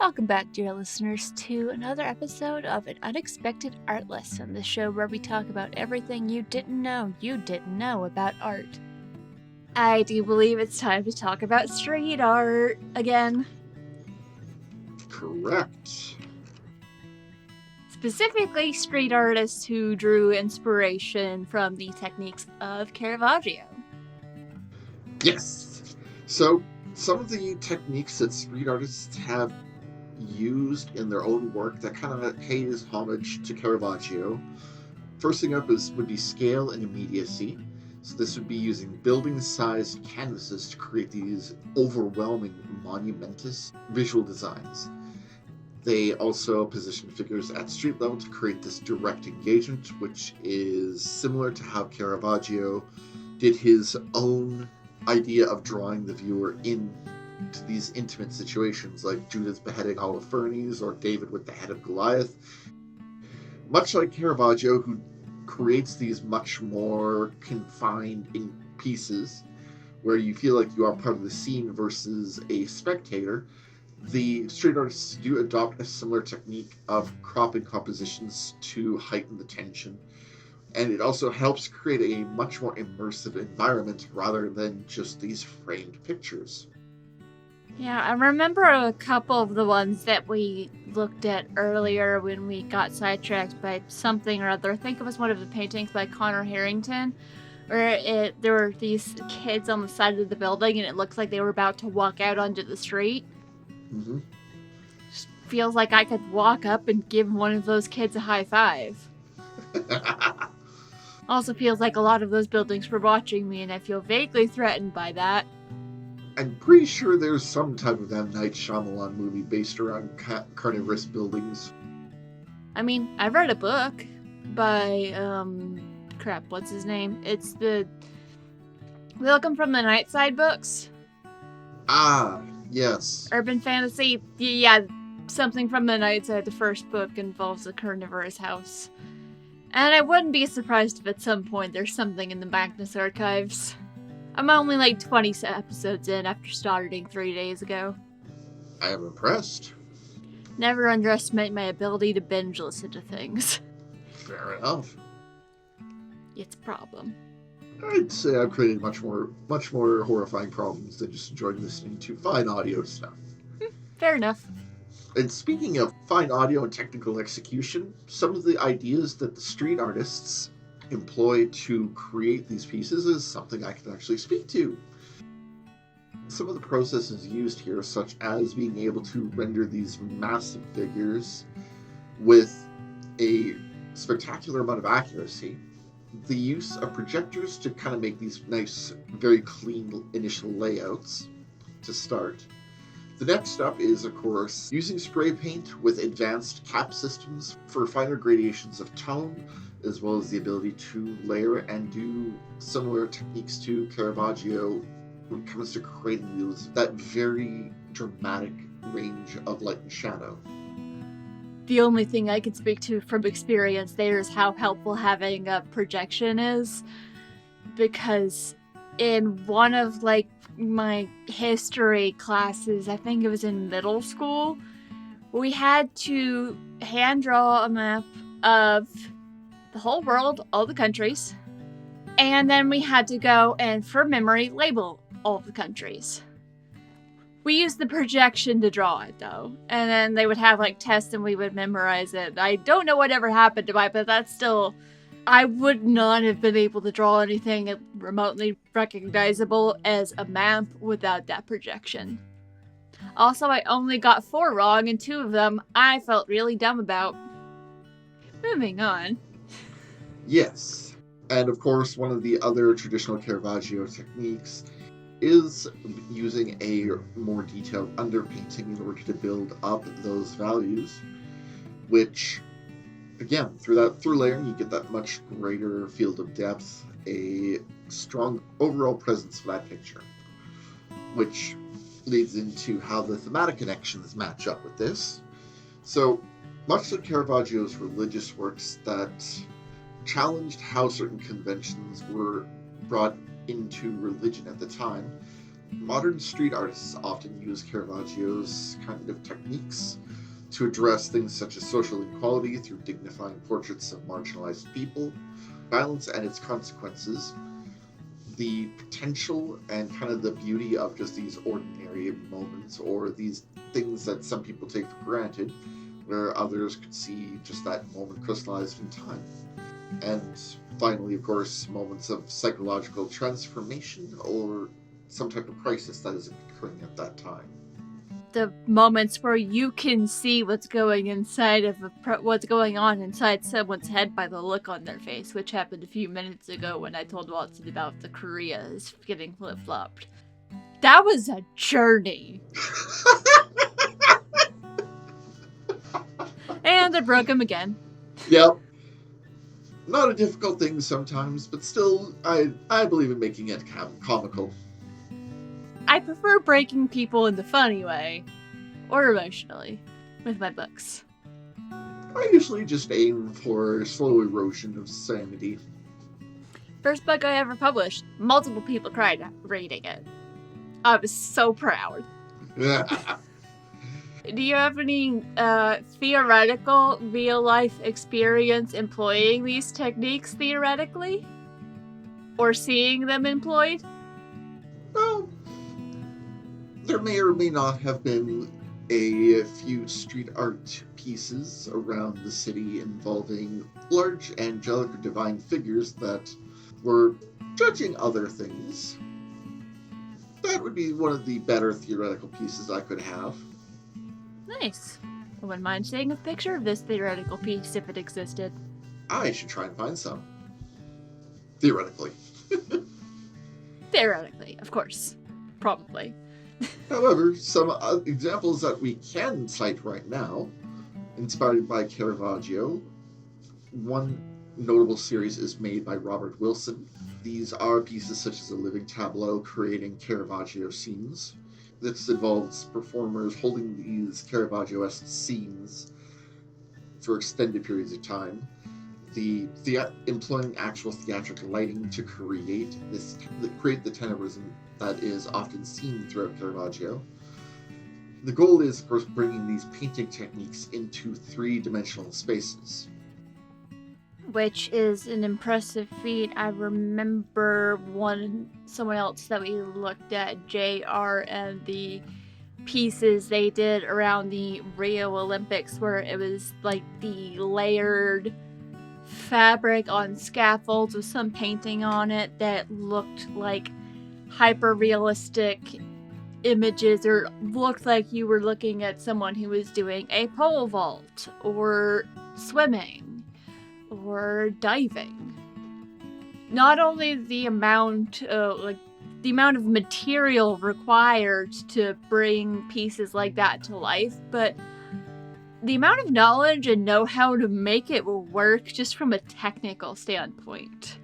Welcome back, dear listeners, to another episode of An Unexpected Art Lesson, the show where we talk about everything you didn't know about art. I do believe it's time to talk about street art again. Correct. Specifically, street artists who drew inspiration from the techniques of Caravaggio. Yes. So, some of the techniques that street artists have used in their own work that kind of pays homage to Caravaggio. First thing up would be scale and immediacy. So this would be using building-sized canvases to create these overwhelming, monumentous visual designs. They also position figures at street level to create this direct engagement, which is similar to how Caravaggio did his own idea of drawing the viewer into these intimate situations, like Judith beheading Holofernes or David with the head of Goliath. Much like Caravaggio, who creates these much more confined in pieces, where you feel like you are part of the scene versus a spectator, the street artists do adopt a similar technique of cropping compositions to heighten the tension. And it also helps create a much more immersive environment rather than just these framed pictures. Yeah, I remember a couple of the ones that we looked at earlier when we got sidetracked by something or other. I think it was one of the paintings by Connor Harrington, where there were these kids on the side of the building and it looks like they were about to walk out onto the street. Mm-hmm. Just feels like I could walk up and give one of those kids a high five. Also feels like a lot of those buildings were watching me, and I feel vaguely threatened by that. I'm pretty sure there's some type of M. Night Shyamalan movie based around carnivorous buildings. I mean, I read a book by, what's his name? It's the They'll Come From the Nightside books. Ah, yes. Urban fantasy. Yeah, Something from the Nightside. The first book involves a carnivorous house. And I wouldn't be surprised if at some point there's something in the Magnus archives. I'm only like 20 episodes in after starting 3 days ago. I am impressed. Never underestimate my ability to binge listen to things. Fair enough. It's a problem. I'd say I've created much more horrifying problems than just enjoying listening to fine audio stuff. Fair enough. And speaking of fine audio and technical execution, some of the ideas that the street artists employ to create these pieces is something I can actually speak to. Some of the processes used here, such as being able to render these massive figures with a spectacular amount of accuracy, the use of projectors to kind of make these nice, very clean initial layouts to start. The next step is, of course, using spray paint with advanced cap systems for finer gradations of tone, as well as the ability to layer and do similar techniques to Caravaggio when it comes to creating that very dramatic range of light and shadow. The only thing I can speak to from experience there is how helpful having a projection is, because in one of my history classes, I think it was in middle school, we had to hand draw a map of the whole world, all the countries, and then we had to go and, for memory, label all the countries. We used the projection to draw it, though, and then they would have tests and we would memorize it. I don't know whatever happened to it, but that's still... I would not have been able to draw anything remotely recognizable as a map without that projection. Also, I only got 4 wrong, and 2 of them I felt really dumb about. Moving on. Yes. And of course, one of the other traditional Caravaggio techniques is using a more detailed underpainting in order to build up those values, which... Again, through layering, you get that much greater field of depth, a strong overall presence for that picture, which leads into how the thematic connections match up with this. So, much like Caravaggio's religious works that challenged how certain conventions were brought into religion at the time, Modern street artists often use Caravaggio's kind of techniques to address things such as social inequality through dignifying portraits of marginalized people, violence and its consequences, the potential and kind of the beauty of just these ordinary moments or these things that some people take for granted, where others could see just that moment crystallized in time. And finally, of course, moments of psychological transformation or some type of crisis that is occurring at that time. The moments where you can see what's going on inside someone's head by the look on their face, which happened a few minutes ago when I told Watson about the Koreas getting flip-flopped. That was a journey. And I broke him again. Yep. Not a difficult thing sometimes, but still, I believe in making it comical. I prefer breaking people in the funny way, or emotionally, with my books. I usually just aim for slow erosion of sanity. First book I ever published, multiple people cried reading it. I was so proud. Do you have any theoretical real-life experience employing these techniques theoretically? Or seeing them employed? Well, there may or may not have been a few street art pieces around the city involving large angelic or divine figures that were judging other things. That would be one of the better theoretical pieces I could have. Nice. I wouldn't mind seeing a picture of this theoretical piece if it existed. I should try and find some. Theoretically. Theoretically, of course. Probably. However, some examples that we can cite right now, inspired by Caravaggio. One notable series is made by Robert Wilson. These are pieces such as a living tableau creating Caravaggio scenes. This involves performers holding these Caravaggio-esque scenes for extended periods of time. Employing actual theatrical lighting to create the tenebrism that is often seen throughout Caravaggio. The goal is, of course, bringing these painting techniques into three-dimensional spaces. Which is an impressive feat. I remember someone else that we looked at, JR, and the pieces they did around the Rio Olympics, where it was like the layered fabric on scaffolds with some painting on it that looked like hyper-realistic images, or looked like you were looking at someone who was doing a pole vault or swimming or diving. Not only the amount of material required to bring pieces like that to life, but the amount of knowledge and know-how to make it work just from a technical standpoint.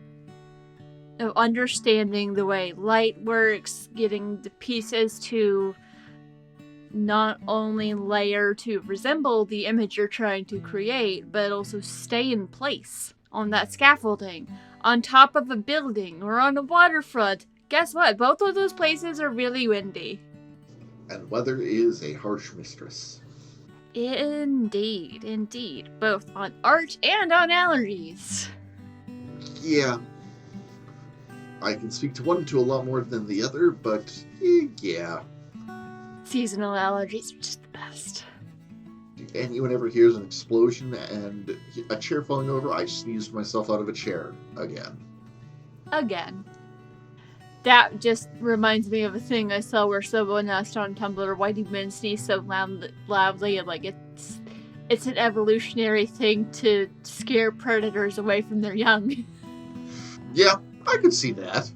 Of understanding the way light works, getting the pieces to not only layer to resemble the image you're trying to create, but also stay in place on that scaffolding, on top of a building, or on a waterfront. Guess what? Both of those places are really windy. And weather is a harsh mistress. Indeed, indeed. Both on art and on allergies. Yeah. I can speak to one to a lot more than the other, but yeah. Seasonal allergies are just the best. If anyone ever hears an explosion and a chair falling over, I sneezed myself out of a chair again. That just reminds me of a thing I saw where someone asked on Tumblr, why do men sneeze so loudly? And like, it's an evolutionary thing to scare predators away from their young. Yeah, I could see that.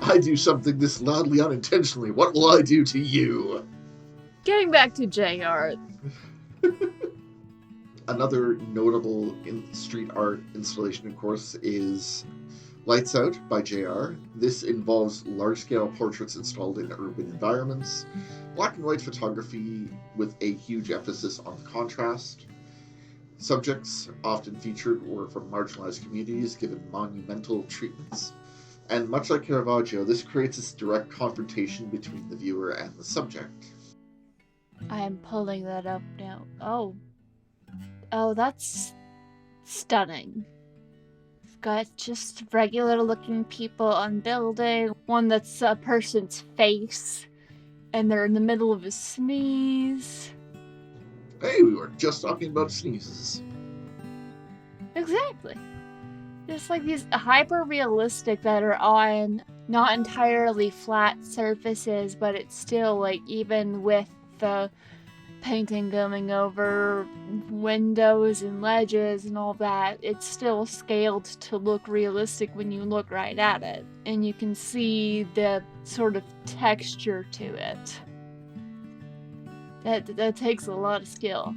I do something this loudly unintentionally. What will I do to you? Getting back to JR. Another notable street art installation, of course, is Lights Out by JR. This involves large-scale portraits installed in urban environments, black and white photography with a huge emphasis on contrast. Subjects often featured were from marginalized communities given monumental treatments. And much like Caravaggio, this creates this direct confrontation between the viewer and the subject. I'm pulling that up now. Oh, that's stunning. We've got just regular looking people on building. One that's a person's face, and they're in the middle of a sneeze. Hey, we were just talking about sneezes. Exactly. Just like these hyper realistic that are on not entirely flat surfaces, but it's still like even with the painting going over windows and ledges and all that, it's still scaled to look realistic when you look right at it. And you can see the sort of texture to it. That takes a lot of skill.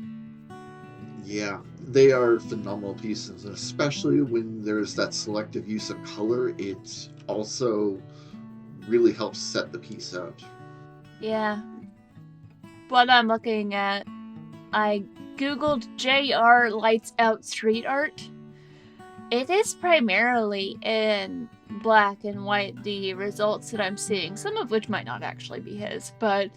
Yeah, they are phenomenal pieces, and especially when there's that selective use of color, it also really helps set the piece out. Yeah. What I'm looking at, I googled JR lights out street art. It is primarily in black and white, the results that I'm seeing, some of which might not actually be his, but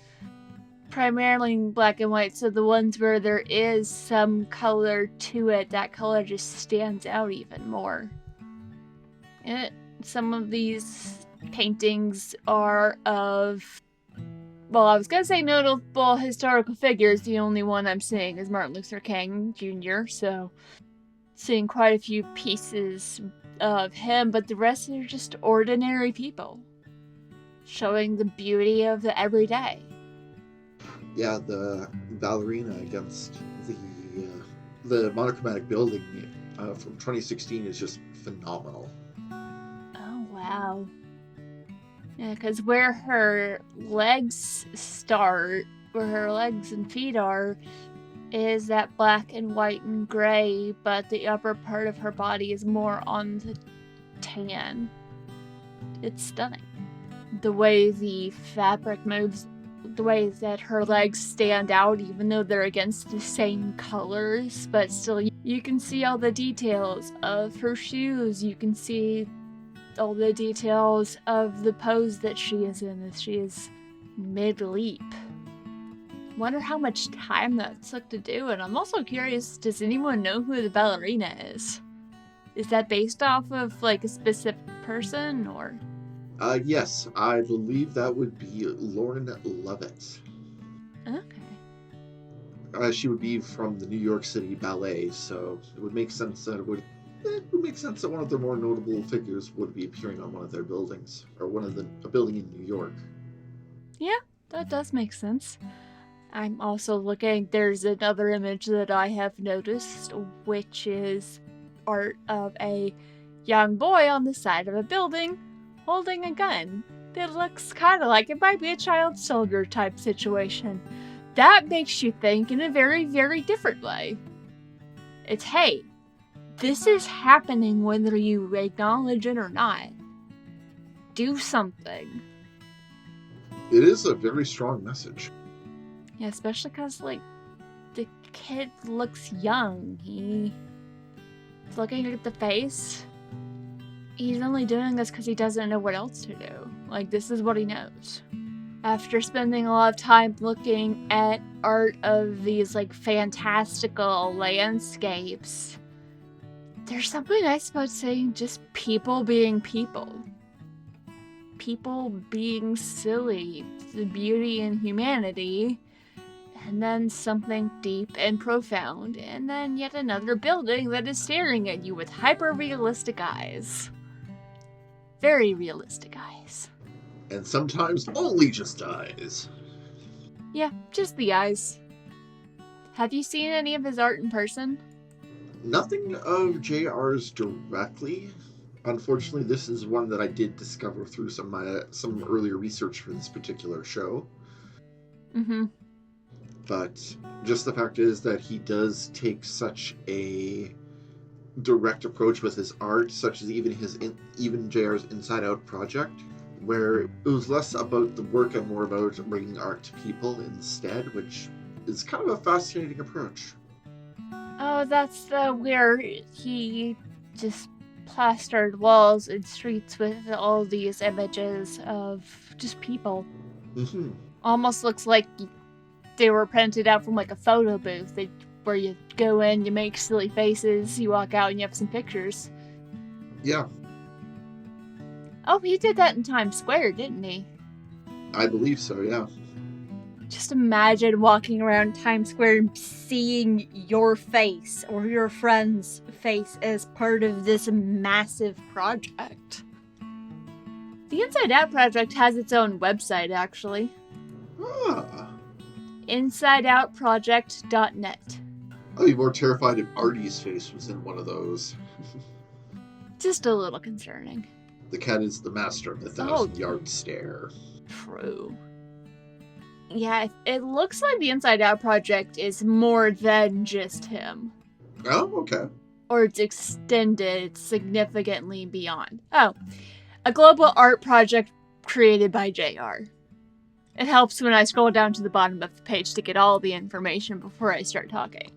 primarily in black and white, so the ones where there is some color to it, that color just stands out even more. Some of these paintings are of, well, I was gonna say notable historical figures. The only one I'm seeing is Martin Luther King Jr., so seeing quite a few pieces of him, but the rest are just ordinary people showing the beauty of the everyday. Yeah, the ballerina against the monochromatic building from 2016 is just phenomenal. Oh, wow. Yeah, because where her legs start, where her legs and feet are, is that black and white and gray, but the upper part of her body is more on the tan. It's stunning. The way the fabric moves, the way that her legs stand out, even though they're against the same colors, but still you can see all the details of her shoes. You can see all the details of the pose that she is in as she is mid-leap. Wonder how much time that took to do, and I'm also curious, does anyone know who the ballerina is? Is that based off of like a specific person, or? Yes, I believe that would be Lauren Lovett. Okay. She would be from the New York City Ballet, so it would make sense that one of their more notable figures would be appearing on one of their buildings, or a building in New York. Yeah, that does make sense. I'm also looking, there's another image that I have noticed, which is art of a young boy on the side of a building holding a gun. It looks kind of like it might be a child soldier type situation. That makes you think in a very, very different way. It's, hey, this is happening whether you acknowledge it or not. Do something. It is a very strong message. Yeah, especially because, like, the kid looks young. He's looking at the face. He's only doing this because he doesn't know what else to do. Like, this is what he knows. After spending a lot of time looking at art of these, like, fantastical landscapes, there's something nice about saying just people being people. People being silly. The beauty in humanity. And then something deep and profound, and then yet another building that is staring at you with hyper-realistic eyes. Very realistic eyes. And sometimes only just eyes. Yeah, just the eyes. Have you seen any of his art in person? Nothing of JR's directly. Unfortunately, this is one that I did discover through some earlier research for this particular show. Mm-hmm. But just the fact is that he does take such a direct approach with his art, such as even JR's Inside Out project, where it was less about the work and more about bringing art to people instead, which is kind of a fascinating approach. Oh, that's where he just plastered walls and streets with all these images of just people. Mm-hmm. Almost looks like they were printed out from like a photo booth where you go in, you make silly faces, you walk out, and you have some pictures. Yeah. Oh, he did that in Times Square, didn't he? I believe so, yeah. Just imagine walking around Times Square and seeing your face or your friend's face as part of this massive project. The Inside Out Project has its own website, actually. Ah. InsideOutProject.net. I'd be more terrified if Artie's face was in one of those. Just a little concerning. The cat is the master of the 1,000-yard stare. True. Yeah, it looks like the Inside Out Project is more than just him. Oh, okay. Or it's extended significantly beyond. Oh, a global art project created by JR. It helps when I scroll down to the bottom of the page to get all the information before I start talking.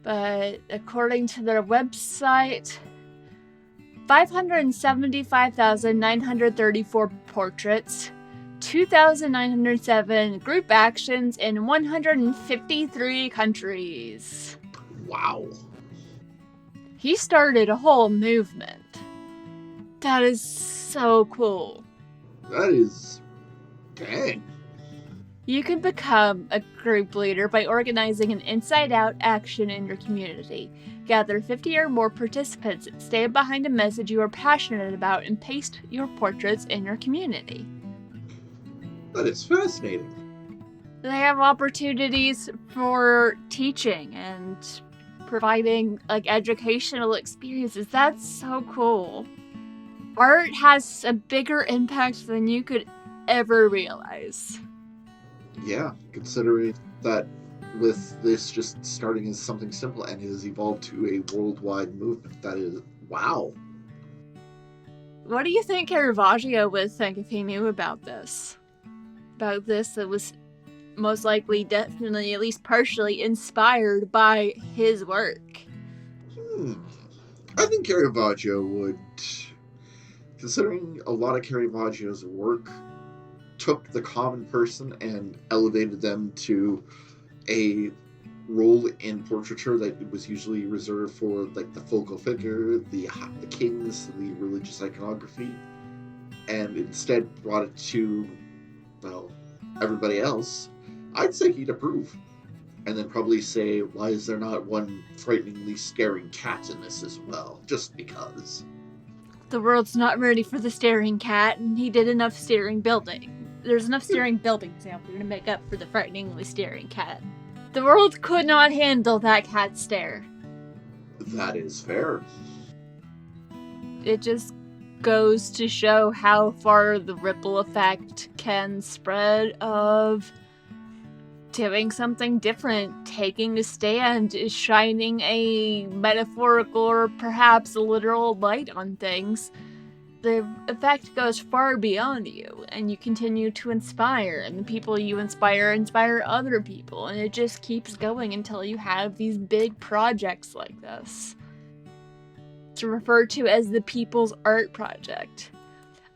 But according to their website, 575,934 portraits, 2,907 group actions in 153 countries. Wow. He started a whole movement. That is so cool. That is... dang. You can become a group leader by organizing an inside-out action in your community. Gather 50 or more participants, stand behind a message you are passionate about, and paste your portraits in your community. That is fascinating. They have opportunities for teaching and providing educational experiences. That's so cool. Art has a bigger impact than you could ever realize. Yeah, considering that with this just starting as something simple and it has evolved to a worldwide movement, that is, wow. What do you think Caravaggio would think if he knew about this? About this that was most likely, definitely, at least partially inspired by his work. I think Caravaggio would, considering a lot of Caravaggio's work took the common person and elevated them to a role in portraiture that was usually reserved for the focal figure, the kings, the religious iconography, and instead brought it to, well, everybody else, I'd say he'd approve. And then probably say, why is there not one frighteningly staring cat in this as well? Just because. The world's not ready for the staring cat, and he did enough staring building. There's enough staring buildings out there to make up for the frighteningly staring cat. The world could not handle that cat stare. That is fair. It just goes to show how far the ripple effect can spread of doing something different, taking a stand, shining a metaphorical or perhaps a literal light on things. The effect goes far beyond you, and you continue to inspire, and the people you inspire other people, and it just keeps going until you have these big projects like this. It's referred to as the People's Art Project.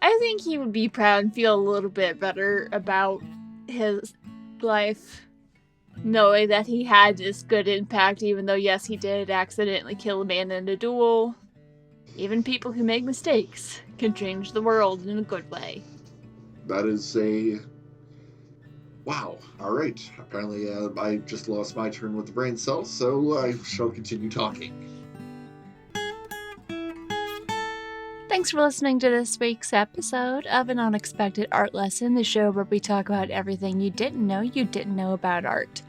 I think he would be proud and feel a little bit better about his life, knowing that he had this good impact, even though, yes, he did accidentally kill a man in a duel. Even people who make mistakes can change the world in a good way. That is a... wow. Alright. Apparently, I just lost my turn with the brain cells, so I shall continue talking. Thanks for listening to this week's episode of An Unexpected Art Lesson, the show where we talk about everything you didn't know about art.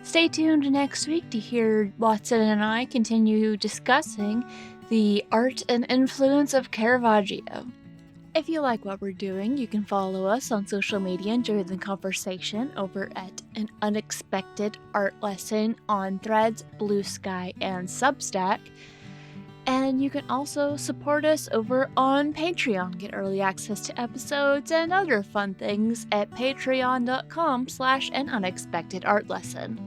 Stay tuned next week to hear Watson and I continue discussing the art and influence of Caravaggio. If you like what we're doing, you can follow us on social media and join the conversation over at An Unexpected Art Lesson on Threads, Blue Sky, and Substack. And you can also support us over on Patreon. Get early access to episodes and other fun things at patreon.com/anunexpectedartlesson.